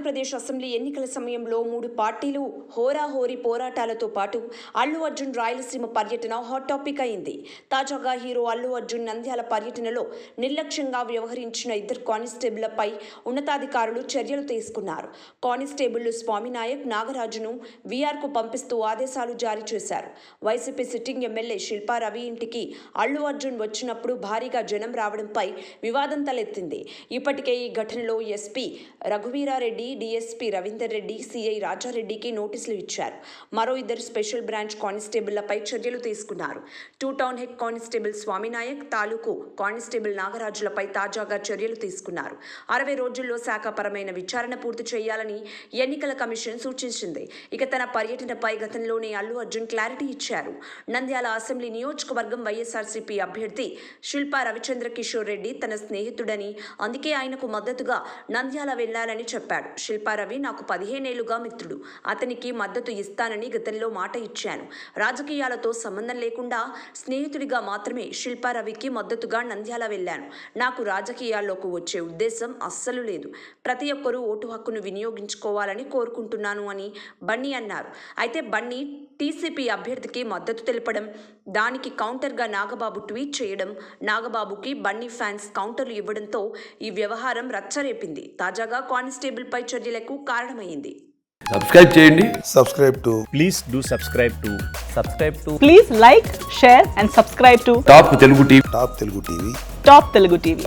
Andhra Pradesh assembly ఎన్నికల సమయంలో 3 పార్టీలు హోరాహోరీ పోరాటాలతో పాటు అల్లు అర్జున్ రాయలసీమ పర్యటన హాట్ టాపిక్ అయింది. తాజాగా హీరో అల్లు అర్జున్ నంద్యాల పర్యటనలో నిర్లక్ష్యంగా వ్యవహరించిన 2 కానిస్టేబుళ్లపై ఉన్నతాధికారులు చర్యలు తీసుకున్నారు. కానిస్టేబుళ్లు స్వామినాయక్, నాగరాజును వీఆర్కు పంపిస్తూ ఆదేశాలు జారీ చేశారు. YCP sitting MLA Shilpa Ravi ఇంటికి అల్లు అర్జున్ వచ్చినప్పుడు భారీగా జనం రావడంపై వివాదం తలెత్తింది. ఇప్పటికే ఈ ఘటనలో SP Raghuveera Reddy, DSP Ravinder Reddy, CI రాజారెడ్డికి నోటీసులు ఇచ్చారు. మరో 2 స్పెషల్ బ్రాంచ్ కానిస్టేబుళ్లపై చర్యలు తీసుకున్నారు. 2 టౌన్ హెడ్ కానిస్టేబుల్ స్వామినాయక్, తాలూకు కానిస్టేబుల్ నాగరాజులపై తాజాగా చర్యలు తీసుకున్నారు. 60 రోజుల్లో శాఖాపరమైన విచారణ పూర్తి చేయాలని ఎన్నికల కమిషన్ సూచించింది. ఇక తన పర్యటనపై గతంలోనే అల్లు అర్జున్ క్లారిటీ ఇచ్చారు. నంద్యాల అసెంబ్లీ నియోజకవర్గం వైఎస్ఆర్సీపీ అభ్యర్థి శిల్పా రవిచంద్ర కిషోర్ రెడ్డి తన స్నేహితుడని, అందుకే ఆయనకు మద్దతుగా నంద్యాల వెళ్లాలని చెప్పాడు. శిల్పా రవి నాకు 15 ఏళ్లుగా మిత్రుడు. అతనికి మద్దతు ఇస్తానని గతంలో మాట ఇచ్చాను. రాజకీయాలతో సంబంధం లేకుండా స్నేహితుడిగా మాత్రమే శిల్పా రవికి మద్దతుగా నంద్యాల వెళ్లాను. నాకు రాజకీయాల్లోకి వచ్చే ఉద్దేశం అస్సలు లేదు. ప్రతి ఒక్కరూ ఓటు హక్కును వినియోగించుకోవాలని కోరుకుంటున్నాను అని బన్నీ అన్నారు. అయితే బన్నీ టీసీపీ అభ్యర్థికి మద్దతు తెలపడం, దానికి కౌంటర్గా నాగబాబు ట్వీట్ చేయడం, నాగబాబుకి బన్నీ ఫ్యాన్స్ కౌంటర్లు ఇవ్వడంతో ఈ వ్యవహారం రచ్చరేపింది. తాజాగా కానిస్టేబుల్ పై చర్యలకు కారణమైంది. సబ్స్క్రైబ్ చేయండి. Please do subscribe to Please like, share and subscribe to top Telugu TV. Top Telugu TV. Top Telugu TV.